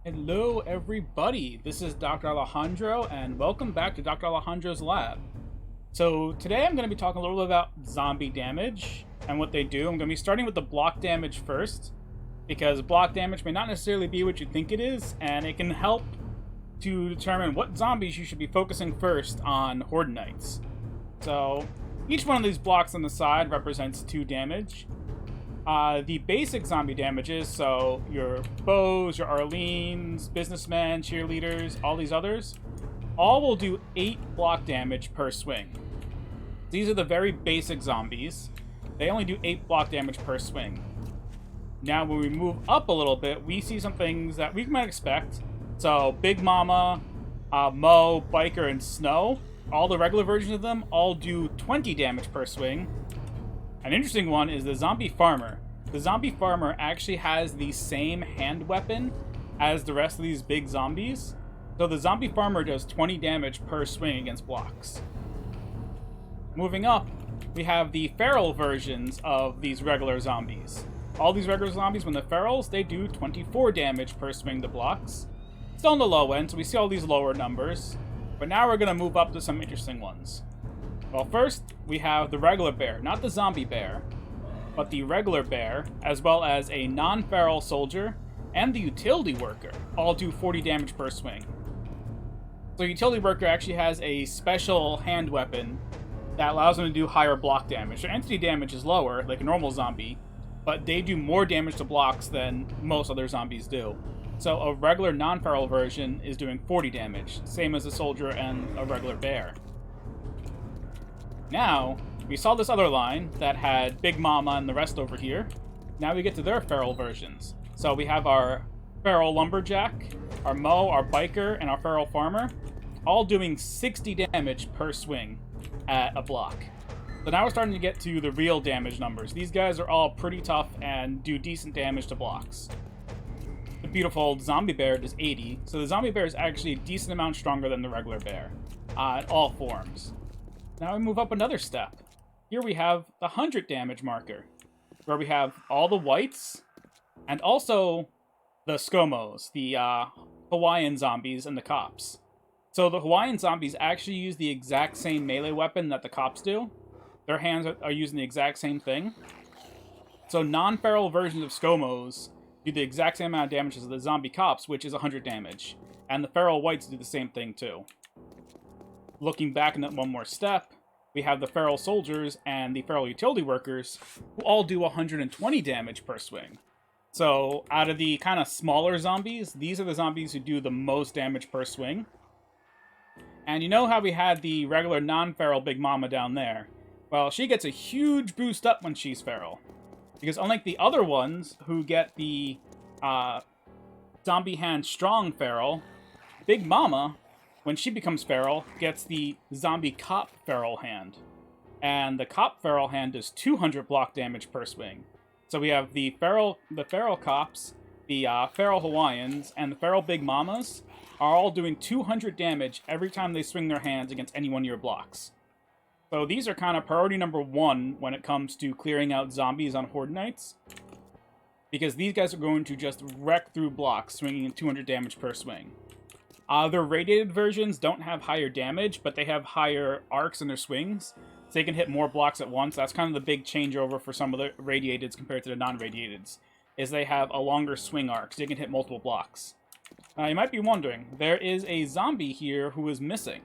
Hello everybody, this is Dr. Alejandro and welcome back to Dr. Alejandro's lab. So today I'm going to be talking a little bit about zombie damage and what they do. I'm going to be starting with the block damage first, because block damage may not necessarily be what you think it is, and it can help to determine what zombies you should be focusing first on Horde Nights. So each one of these blocks on the side represents 2 damage. The basic zombie damages, so your bows, your Arlenes, businessmen, cheerleaders, all these others, all will do 8 block damage per swing. These are the very basic zombies. They only do 8 block damage per swing. Now, when we move up a little bit, we see some things that we might expect. So, Big Mama, Mo, Biker, and Snow, all the regular versions of them, all do 20 damage per swing. An interesting one is the Zombie Farmer. The Zombie Farmer actually has the same hand weapon as the rest of these big zombies. So the Zombie Farmer does 20 damage per swing against blocks. Moving up, we have the feral versions of these regular zombies. All these regular zombies, when they're ferals, they do 24 damage per swing to blocks. Still on the low end, so we see all these lower numbers. But now we're going to move up to some interesting ones. Well, first, we have the regular bear, not the zombie bear, but the regular bear, as well as a non-feral soldier and the utility worker, all do 40 damage per swing. So utility worker actually has a special hand weapon that allows them to do higher block damage. Their entity damage is lower, like a normal zombie, but they do more damage to blocks than most other zombies do. So a regular non-feral version is doing 40 damage, same as a soldier and a regular bear. Now, we saw this other line that had Big Mama and the rest over here. Now we get to their feral versions. So we have our feral lumberjack, our Mo, our biker, and our feral farmer, all doing 60 damage per swing at a block. So now we're starting to get to the real damage numbers. These guys are all pretty tough and do decent damage to blocks. The beautiful zombie bear does 80, so the zombie bear is actually a decent amount stronger than the regular bear in all forms. Now we move up another step. Here we have the 100 damage marker, where we have all the whites, and also the Skomos, the Hawaiian zombies, and the cops. So the Hawaiian zombies actually use the exact same melee weapon that the cops do. Their hands are using the exact same thing. So non-feral versions of Skomos do the exact same amount of damage as the zombie cops, which is 100 damage. And the feral whites do the same thing too. Looking back in that one more step, we have the feral soldiers and the feral utility workers, who all do 120 damage per swing. So out of the kind of smaller zombies, these are the zombies who do the most damage per swing. And you know how we had the regular non-feral Big Mama down there? Well, she gets a huge boost up when she's feral. Because unlike the other ones who get the zombie hand strong feral, Big Mama, when she becomes feral, gets the zombie cop feral hand. And the cop feral hand does 200 block damage per swing. So we have the feral cops, the feral Hawaiians, and the feral Big Mamas are all doing 200 damage every time they swing their hands against any one of your blocks. So these are kind of priority number 1 when it comes to clearing out zombies on Horde Nights. Because these guys are going to just wreck through blocks, swinging 200 damage per swing. Their radiated versions don't have higher damage, but they have higher arcs in their swings, so they can hit more blocks at once. That's kind of the big changeover for some of the radiateds compared to the non-radiateds, is they have a longer swing arc, so they can hit multiple blocks. You might be wondering, there is a zombie here who is missing,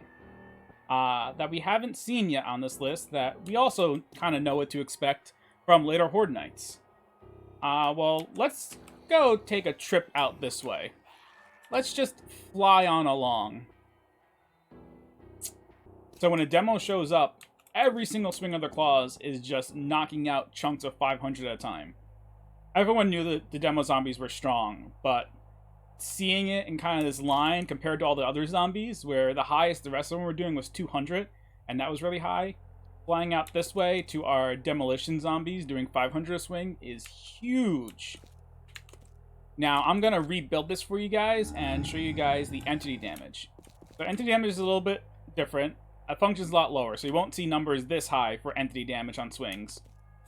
that we haven't seen yet on this list, that we also kind of know what to expect from later Horde Nights. Well, let's go take a trip out this way. Let's just fly on along. So when a demo shows up, every single swing of their claws is just knocking out chunks of 500 at a time. Everyone knew that the demo zombies were strong, but seeing it in kind of this line compared to all the other zombies, where the highest the rest of them were doing was 200, and that was really high, flying out this way to our demolition zombies doing 500 a swing is huge. Now, I'm going to rebuild this for you guys and show you guys the entity damage. So entity damage is a little bit different. It functions a lot lower, so you won't see numbers this high for entity damage on swings.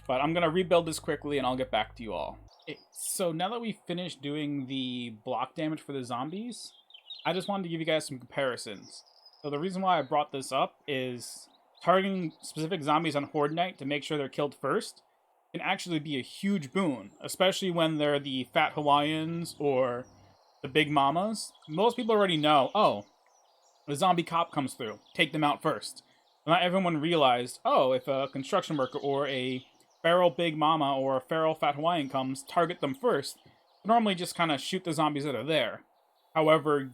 But I'm going to rebuild this quickly and I'll get back to you all. So now that we finished doing the block damage for the zombies, I just wanted to give you guys some comparisons. So the reason why I brought this up is targeting specific zombies on Horde Night to make sure they're killed first can actually be a huge boon, especially when they're the fat Hawaiians or the big mamas. Most people already know, oh, the zombie cop comes through, take them out first. Not everyone realized, oh, if a construction worker or a feral big mama or a feral fat Hawaiian comes, target them first. Normally just kind of shoot the zombies that are there. However,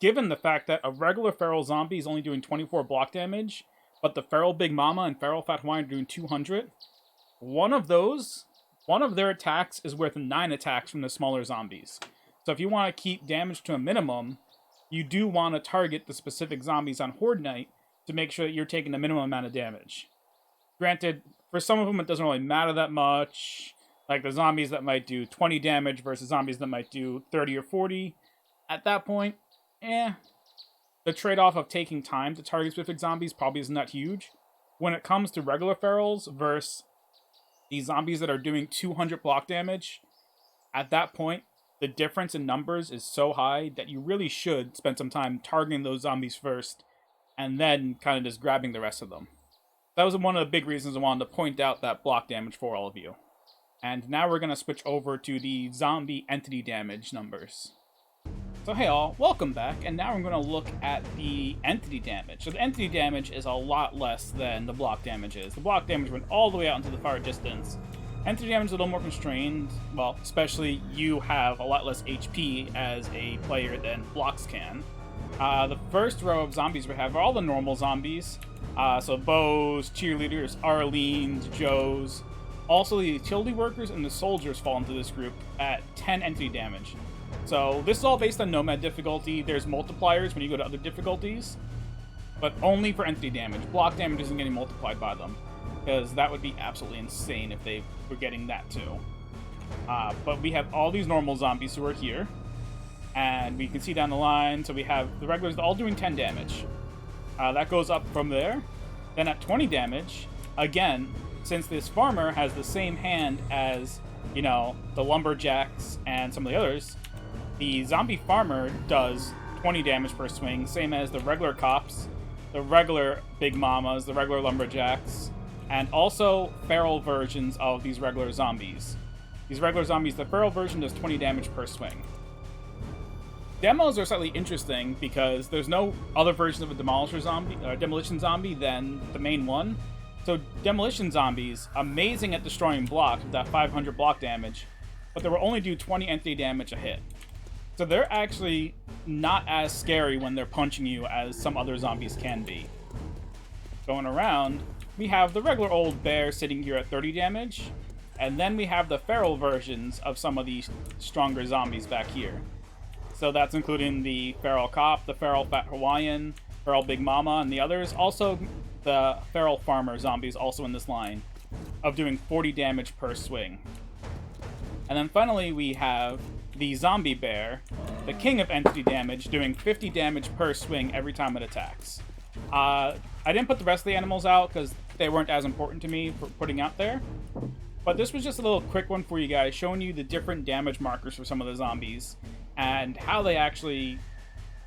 given the fact that a regular feral zombie is only doing 24 block damage, but the feral big mama and feral fat Hawaiian are doing 200, one of their attacks is worth 9 attacks from the smaller zombies. So if you want to keep damage to a minimum, you do want to target the specific zombies on Horde Night to make sure that you're taking the minimum amount of damage. Granted, for some of them it doesn't really matter that much, like the zombies that might do 20 damage versus zombies that might do 30 or 40. At that point, the trade-off of taking time to target specific zombies probably isn't that huge. When it comes to regular ferals versus the zombies that are doing 200 block damage, at that point, the difference in numbers is so high that you really should spend some time targeting those zombies first, and then kind of just grabbing the rest of them. That was one of the big reasons I wanted to point out that block damage for all of you. And now we're going to switch over to the zombie entity damage numbers. So hey all, welcome back, and now we're going to look at the entity damage. So the entity damage is a lot less than the block damage is. The block damage went all the way out into the far distance. Entity damage is a little more constrained, well, especially you have a lot less HP as a player than blocks can. The first row of zombies we have are all the normal zombies. So Bows, Cheerleaders, Arlene's, Joes. Also the utility workers and the soldiers fall into this group at 10 entity damage. So this is all based on Nomad difficulty. There's multipliers when you go to other difficulties, but only for entity damage. Block damage isn't getting multiplied by them, because that would be absolutely insane if they were getting that too. But we have all these normal zombies who are here, and we can see down the line, so we have the regulars all doing 10 damage. That goes up from there. Then at 20 damage, again, since this farmer has the same hand as, the lumberjacks and some of the others, the zombie farmer does 20 damage per swing, same as the regular cops, the regular big mamas, the regular lumberjacks, and also feral versions of these regular zombies. These regular zombies, the feral version does 20 damage per swing. Demos are slightly interesting because there's no other version of a demolition zombie than the main one. So demolition zombies, amazing at destroying blocks with that 500 block damage, but they will only do 20 entity damage a hit. So they're actually not as scary when they're punching you as some other zombies can be. Going around, we have the regular old bear sitting here at 30 damage, and then we have the feral versions of some of these stronger zombies back here. So that's including the feral cop, the feral fat Hawaiian, feral big mama, and the others. Also, the feral farmer zombies also in this line of doing 40 damage per swing. And then finally we have the zombie bear, the king of entity damage, doing 50 damage per swing every time it attacks. I didn't put the rest of the animals out because they weren't as important to me for putting out there. But this was just a little quick one for you guys, showing you the different damage markers for some of the zombies and how they actually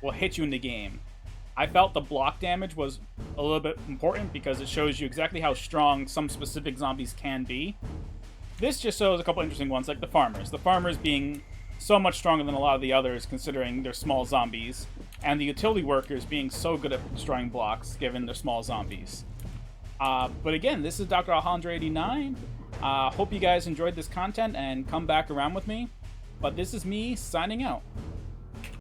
will hit you in the game. I felt the block damage was a little bit important because it shows you exactly how strong some specific zombies can be. This just shows a couple interesting ones, like the farmers. The farmers being so much stronger than a lot of the others, considering they're small zombies, and the utility workers being so good at destroying blocks, given they're small zombies. But again, this is Dr. Alejandro89. Hope you guys enjoyed this content and come back around with me. But this is me signing out.